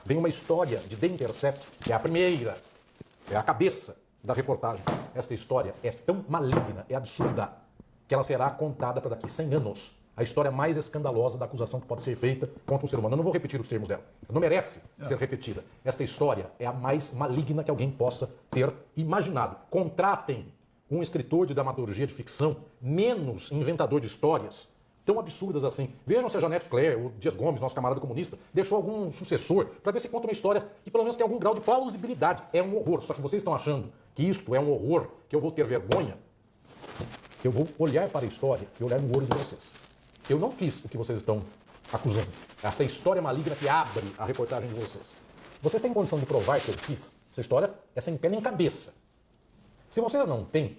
vem uma história de The Intercept, que é a primeira, é a cabeça da reportagem. Esta história é tão maligna, é absurda, que ela será contada para daqui 100 anos. A história mais escandalosa da acusação que pode ser feita contra um ser humano. Eu não vou repetir os termos dela. Não merece ser repetida. Esta história é a mais maligna que alguém possa ter imaginado. Contratem um escritor de dramaturgia de ficção, menos inventador de histórias, tão absurdas assim. Vejam se a Janete Claire, o Dias Gomes, nosso camarada comunista, deixou algum sucessor para ver se conta uma história que pelo menos tem algum grau de plausibilidade. É um horror. Só que vocês estão achando que isto é um horror, que eu vou ter vergonha. Eu vou olhar para a história e olhar no olho de vocês. Eu não fiz o que vocês estão acusando. Essa história maligna que abre a reportagem de vocês. Vocês têm condição de provar que eu fiz? Essa história é sem pé nem cabeça. Se vocês não têm,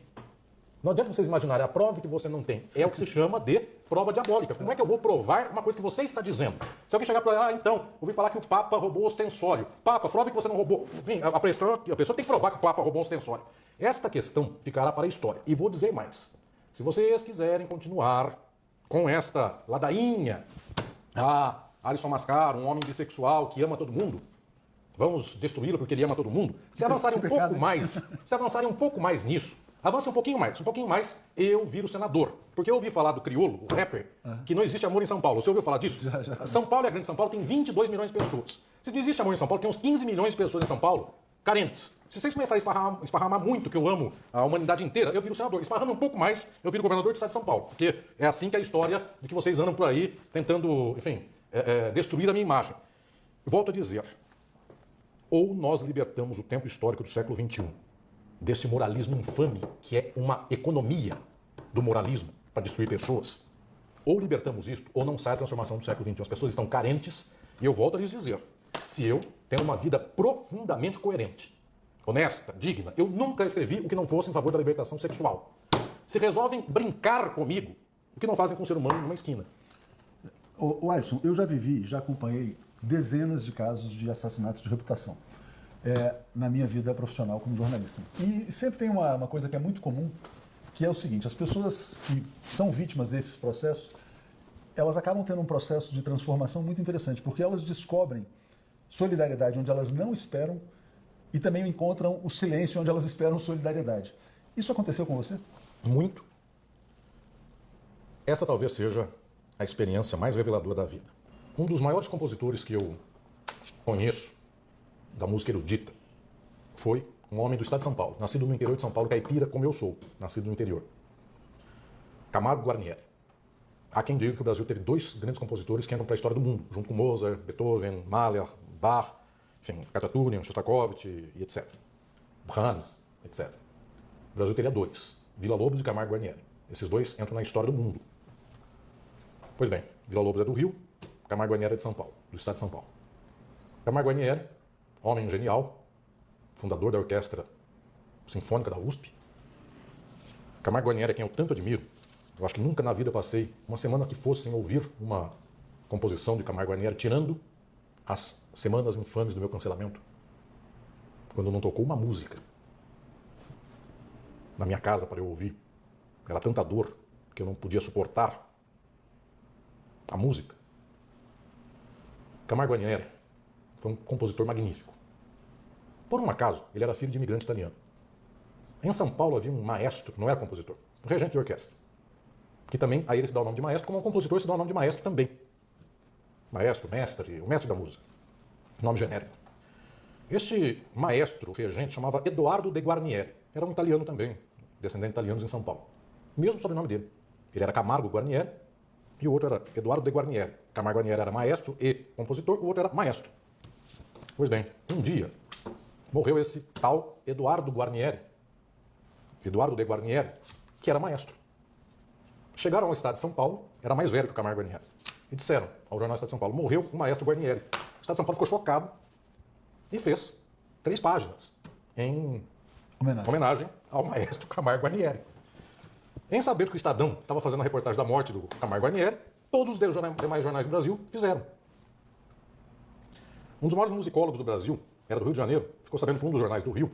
não adianta vocês imaginarem a prova que você não tem. É o que se chama de prova diabólica. Como é que eu vou provar uma coisa que você está dizendo? Se alguém chegar para lá, então, ouvi falar que o Papa roubou o ostensório. Papa, prove que você não roubou. Enfim, a pessoa tem que provar que o Papa roubou o ostensório. Esta questão ficará para a história. E vou dizer mais. Se vocês quiserem continuar com esta ladainha, Alisson Mascaro, um homem bissexual que ama todo mundo, vamos destruí-lo porque ele ama todo mundo. Se avançarem um pouco mais nisso, avance um pouquinho mais, eu viro senador. Porque eu ouvi falar do Criolo, o rapper, que não existe amor em São Paulo. Você ouviu falar disso? Já. São Paulo é grande, São Paulo tem 22 milhões de pessoas. Se não existe amor em São Paulo, tem uns 15 milhões de pessoas em São Paulo carentes. Se vocês começarem a esparramar muito, que eu amo a humanidade inteira, eu viro senador. Esparramando um pouco mais, eu viro governador do estado de São Paulo. Porque é assim que é a história de que vocês andam por aí tentando, enfim, destruir a minha imagem. Volto a dizer, ou nós libertamos o tempo histórico do século XXI desse moralismo infame, que é uma economia do moralismo para destruir pessoas, ou libertamos isto, ou não sai a transformação do século XXI. As pessoas estão carentes, e eu volto a lhes dizer, se eu tenho uma vida profundamente coerente, honesta, digna, eu nunca escrevi o que não fosse em favor da libertação sexual. Se resolvem brincar comigo, o que não fazem com um ser humano numa esquina. O Alisson, eu já acompanhei dezenas de casos de assassinatos de reputação na minha vida profissional como jornalista. E sempre tem uma coisa que é muito comum, que é o seguinte, as pessoas que são vítimas desses processos, elas acabam tendo um processo de transformação muito interessante, porque elas descobrem solidariedade onde elas não esperam e também encontram o silêncio onde elas esperam solidariedade. Isso aconteceu com você? Muito. Essa talvez seja a experiência mais reveladora da vida. Um dos maiores compositores que eu conheço da música erudita foi um homem do estado de São Paulo, nascido no interior de São Paulo, caipira como eu sou, nascido no interior. Camargo Guarnieri. Há quem diga que o Brasil teve dois grandes compositores que entram para a história do mundo, junto com Mozart, Beethoven, Mahler, Bach, enfim, Khachaturian, Shostakovich e etc. Brahms, etc. O Brasil teria dois, Villa-Lobos e Camargo Guarnieri. Esses dois entram na história do mundo. Pois bem, Villa-Lobos é do Rio, Camargo Guarnieri é de São Paulo, do estado de São Paulo. Camargo Guarnieri, homem genial, fundador da Orquestra Sinfônica da USP. Camargo Guarnieri é quem eu tanto admiro. Eu acho que nunca na vida passei uma semana que fosse sem ouvir uma composição de Camargo Guarnieri, tirando as semanas infames do meu cancelamento, quando não tocou uma música na minha casa para eu ouvir. Era tanta dor que eu não podia suportar a música. Camargo Guarnieri foi um compositor magnífico. Por um acaso, ele era filho de imigrante italiano. Em São Paulo havia um maestro, não era compositor, um regente de orquestra, que também, a ele se dá o nome de maestro, como um compositor se dá o nome de maestro também. Maestro, mestre, o mestre da música. Nome genérico. Este maestro regente chamava Edoardo de Guarnieri. Era um italiano também, descendente de italianos em São Paulo. Mesmo sobrenome dele. Ele era Camargo Guarnieri e o outro era Eduardo de Guarnieri. Camargo Guarnieri era maestro e compositor, o outro era maestro. Pois bem, um dia morreu esse tal Eduardo Guarnieri, Eduardo de Guarnieri, que era maestro. Chegaram ao estado de São Paulo, era mais velho que o Camargo Guarnieri, e disseram ao jornal do estado de São Paulo, morreu o maestro Guarnieri. O estado de São Paulo ficou chocado e fez 3 páginas em homenagem ao maestro Camargo Guarnieri. Em saber que o Estadão estava fazendo a reportagem da morte do Camargo Guarnieri, todos os demais jornais do Brasil fizeram. Um dos maiores musicólogos do Brasil, era do Rio de Janeiro, ficou sabendo por um dos jornais do Rio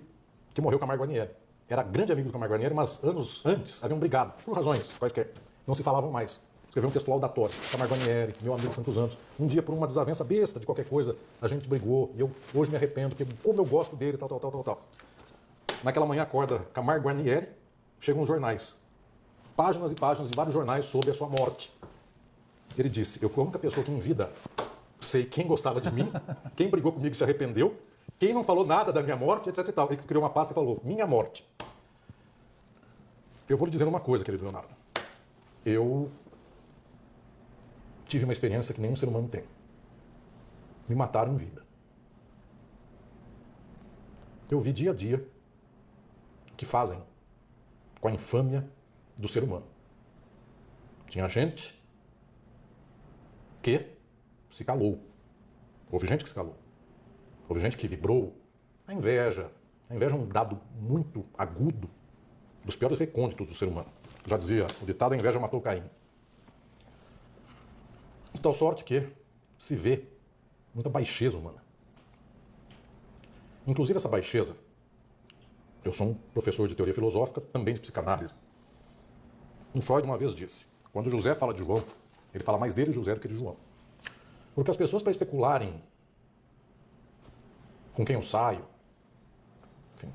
que morreu Camargo Guarnieri. Era grande amigo do Camargo Guarnieri, mas anos antes haviam brigado, por razões quaisquer. Não se falavam mais. escreveu um texto laudatório, Camargo Guarnieri, meu amigo de tantos anos. Um dia, por uma desavença besta de qualquer coisa, a gente brigou, e eu hoje me arrependo, porque como eu gosto dele, tal. Naquela manhã acorda Camargo Guarnieri, chegam os jornais. Páginas e páginas de vários jornais sobre a sua morte. Ele disse, eu fui a única pessoa que em vida sei quem gostava de mim, quem brigou comigo e se arrependeu, quem não falou nada da minha morte, etc e tal. Ele criou uma pasta e falou, minha morte. Eu vou lhe dizer uma coisa, querido Leonardo. Eu tive uma experiência que nenhum ser humano tem. Me mataram em vida. Eu vi dia a dia o que fazem com a infâmia do ser humano. Tinha gente que se calou. Houve gente que se calou. Houve gente que vibrou. A inveja. A inveja é um dado muito agudo dos piores recônditos do ser humano. Já dizia o ditado, a inveja matou Caim. De tal sorte que se vê muita baixeza humana. Inclusive essa baixeza, eu sou um professor de teoria filosófica, também de psicanálise. Um Freud uma vez disse, quando José fala de João, ele fala mais dele, José, do que de João. Porque as pessoas, para especularem com quem eu saio, enfim,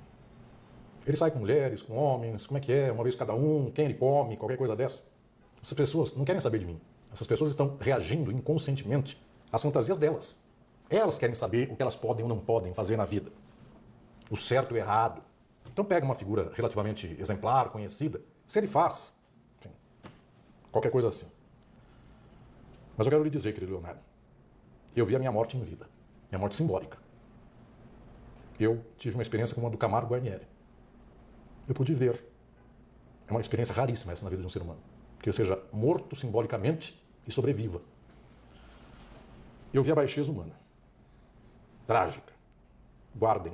ele sai com mulheres, com homens, como é que é, uma vez cada um, quem ele come, qualquer coisa dessa. Essas pessoas não querem saber de mim. Essas pessoas estão reagindo inconscientemente às fantasias delas. Elas querem saber o que elas podem ou não podem fazer na vida. O certo e o errado. Então pega uma figura relativamente exemplar, conhecida, se ele faz, enfim, qualquer coisa assim. Mas eu quero lhe dizer, querido Leonardo, eu vi a minha morte em vida. Minha morte simbólica. Eu tive uma experiência como a do Camargo Guarnieri. Eu pude ver. É uma experiência raríssima essa na vida de um ser humano. Que eu seja morto simbolicamente e sobreviva. Eu vi a baixeza humana. Trágica. Guardem.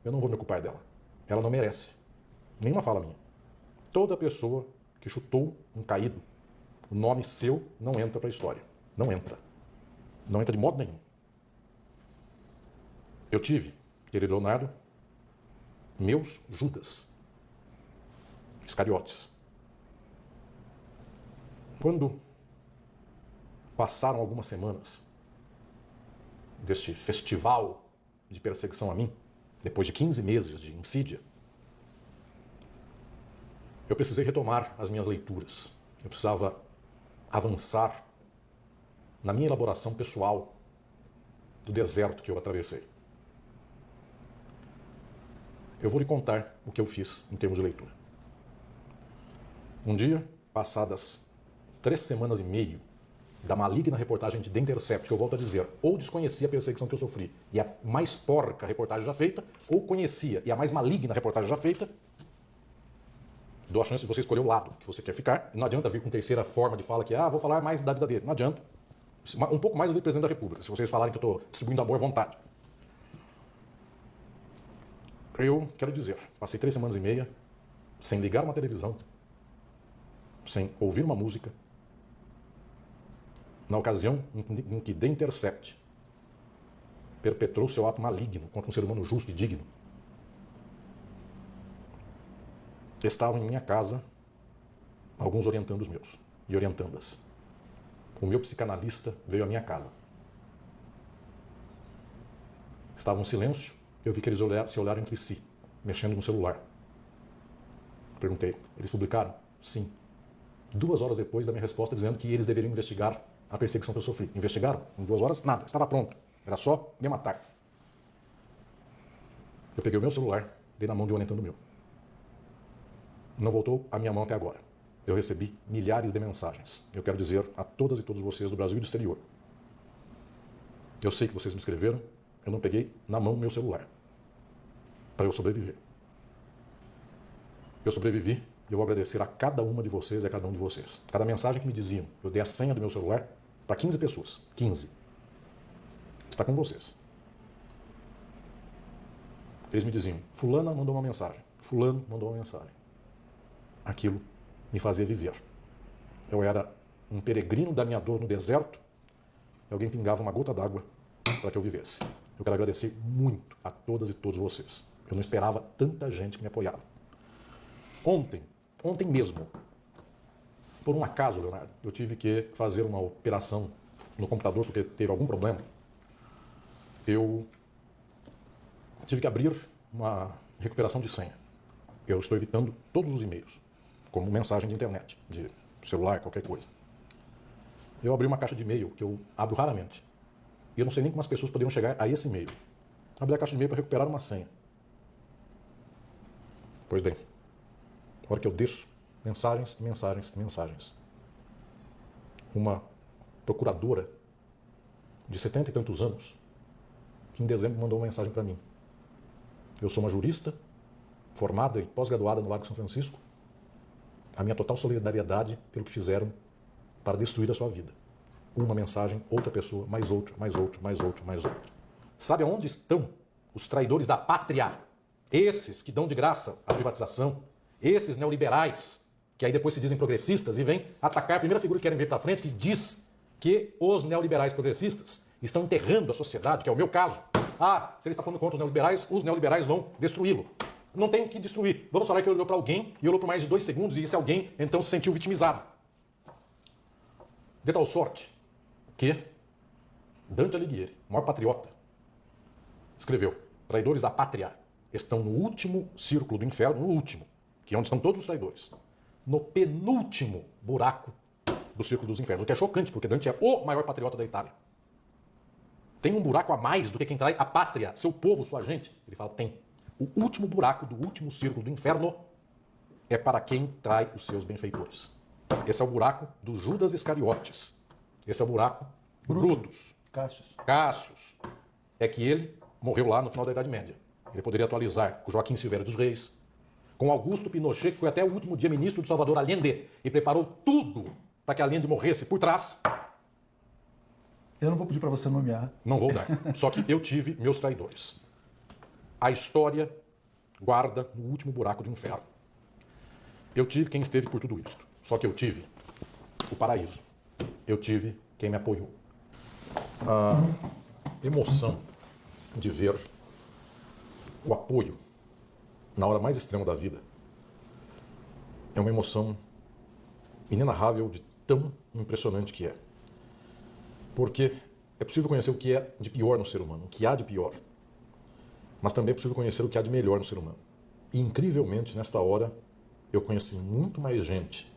Eu não vou me ocupar dela. Ela não merece. Nenhuma fala minha. Toda pessoa que chutou um caído, o nome seu não entra para a história. Não entra. Não entra de modo nenhum. Eu tive, querido Leonardo, meus Judas. Iscariotes. Quando passaram algumas semanas deste festival de perseguição a mim, depois de 15 meses de insídia, eu precisei retomar as minhas leituras. Eu precisava avançar na minha elaboração pessoal do deserto que eu atravessei. Eu vou lhe contar o que eu fiz em termos de leitura. Um dia, passadas 3 semanas e meio da maligna reportagem de The Intercept, que eu volto a dizer, ou desconhecia a perseguição que eu sofri e a mais porca reportagem já feita, ou conhecia e a mais maligna reportagem já feita, dou a chance de você escolher o lado que você quer ficar. E não adianta vir com terceira forma de fala que, vou falar mais da vida dele. Não adianta. Um pouco mais eu do presidente da República, se vocês falarem que eu estou distribuindo amor à vontade. Eu quero dizer, passei 3 semanas e meia sem ligar uma televisão, sem ouvir uma música, na ocasião em que The Intercept perpetrou seu ato maligno contra um ser humano justo e digno. Estavam em minha casa alguns orientandos meus e orientandas. O meu psicanalista veio à minha casa. Estava um silêncio, eu vi que eles se olharam entre si, mexendo no celular. Perguntei, eles publicaram? Sim. 2 horas depois da minha resposta dizendo que eles deveriam investigar a perseguição que eu sofri. Investigaram? Em 2 horas, nada. Estava pronto. Era só me matar. Eu peguei o meu celular, dei na mão de um orientando meu. Não voltou à minha mão até agora. Eu recebi milhares de mensagens. Eu quero dizer a todas e todos vocês do Brasil e do exterior. Eu sei que vocês me escreveram, eu não peguei na mão o meu celular. Para eu sobreviver. Eu sobrevivi e eu vou agradecer a cada uma de vocês e a cada um de vocês. Cada mensagem que me diziam, eu dei a senha do meu celular para 15 pessoas. 15. Está com vocês. Eles me diziam, fulana mandou uma mensagem, fulano mandou uma mensagem. Aquilo me fazia viver. Eu era um peregrino da minha dor no deserto e alguém pingava uma gota d'água para que eu vivesse. Eu quero agradecer muito a todas e todos vocês. Eu não esperava tanta gente que me apoiava. Ontem mesmo, Por um acaso, Leonardo, eu tive que fazer uma operação no computador porque teve algum problema. Eu tive que abrir uma recuperação de senha. Eu estou evitando todos os e-mails, como mensagem de internet, de celular, qualquer coisa. Eu abri uma caixa de e-mail que eu abro raramente. E eu não sei nem como as pessoas poderiam chegar a esse e-mail. Abri a caixa de e-mail para recuperar uma senha. Pois bem, na hora que eu deixo mensagens, mensagens, mensagens. Uma procuradora de 70 e tantos anos, que em dezembro mandou uma mensagem para mim. Eu sou uma jurista, formada e pós-graduada no Largo São Francisco. A minha total solidariedade pelo que fizeram para destruir a sua vida. Uma mensagem, outra pessoa, mais outra, mais outra, mais outra, mais outra. Sabe aonde estão os traidores da pátria? Esses que dão de graça a privatização, esses neoliberais, que aí depois se dizem progressistas e vêm atacar a primeira figura que querem ver para frente, que diz que os neoliberais progressistas estão enterrando a sociedade, que é o meu caso. Ah, se ele está falando contra os neoliberais vão destruí-lo. Não tem o que destruir. Vamos falar que ele olhou para alguém e olhou por mais de 2 segundos e esse alguém então se sentiu vitimizado. De tal sorte que Dante Alighieri, o maior patriota, escreveu: traidores da pátria estão no último círculo do inferno, no último, que é onde estão todos os traidores, no penúltimo buraco do círculo dos infernos. O que é chocante, porque Dante é o maior patriota da Itália. Tem um buraco a mais do que quem trai a pátria, seu povo, sua gente. Ele fala, tem. O último buraco do último círculo do inferno é para quem trai os seus benfeitores. Esse é o buraco do Judas Iscariotes. Esse é o buraco do Brutus. Cássius. É que ele morreu lá no final da Idade Média. Ele poderia atualizar com Joaquim Silveira dos Reis, com Augusto Pinochet, que foi até o último dia ministro do Salvador Allende, e preparou tudo para que Allende morresse por trás. Eu não vou pedir para você nomear. Não vou dar. Só que eu tive meus traidores. A história guarda no último buraco do inferno. Eu tive quem esteve por tudo isso. Só que eu tive o paraíso. Eu tive quem me apoiou. A emoção de ver o apoio na hora mais extrema da vida é uma emoção inenarrável de tão impressionante que é. Porque é possível conhecer o que é de pior no ser humano, o que há de pior. Mas também é possível conhecer o que há de melhor no ser humano. E, incrivelmente, nesta hora, eu conheci muito mais gente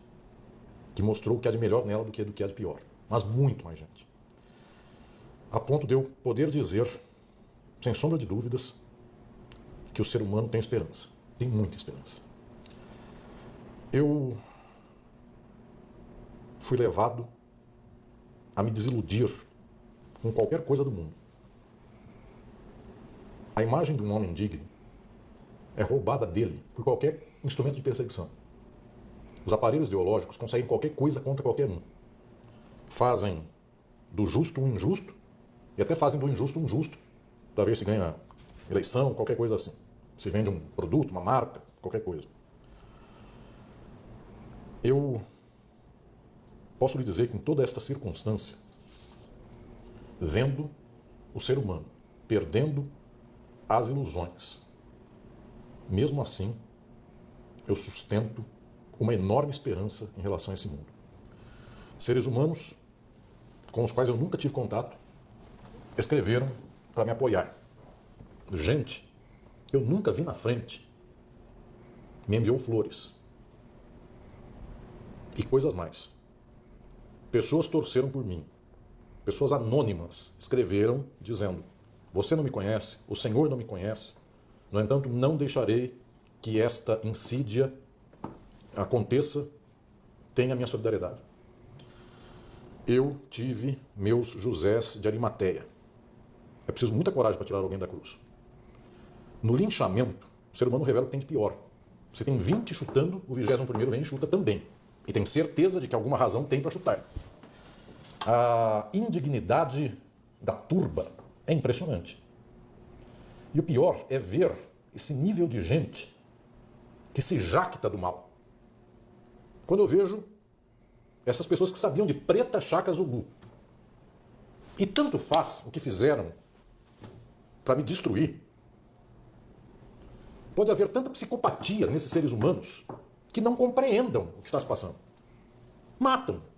que mostrou o que há de melhor nela do que há de pior. Mas muito mais gente. A ponto de eu poder dizer, sem sombra de dúvidas, que o ser humano tem esperança. Tem muita esperança. Eu fui levado a me desiludir com qualquer coisa do mundo. A imagem de um homem digno é roubada dele por qualquer instrumento de perseguição. Os aparelhos ideológicos conseguem qualquer coisa contra qualquer um. Fazem do justo um injusto e até fazem do injusto um justo para ver se ganha eleição, qualquer coisa assim. Se vende um produto, uma marca, qualquer coisa. Eu posso lhe dizer que em toda esta circunstância, vendo o ser humano perdendo as ilusões, mesmo assim, eu sustento uma enorme esperança em relação a esse mundo. Seres humanos com os quais eu nunca tive contato escreveram para me apoiar. Gente que eu nunca vi na frente me enviou flores e coisas mais. Pessoas torceram por mim. Pessoas anônimas escreveram dizendo: você não me conhece, o Senhor não me conhece, no entanto, não deixarei que esta insídia aconteça, tenha a minha solidariedade. Eu tive meus Josés de Arimateia. É preciso muita coragem para tirar alguém da cruz. No linchamento, o ser humano revela o que tem de pior. Você tem 20 chutando, o 21º vem e chuta também. E tem certeza de que alguma razão tem para chutar. A indignidade da turba é impressionante. E o pior é ver esse nível de gente que se jacta do mal. Quando eu vejo essas pessoas que sabiam de preta chaca Zulu, e tanto faz o que fizeram para me destruir, pode haver tanta psicopatia nesses seres humanos que não compreendam o que está se passando. Matam.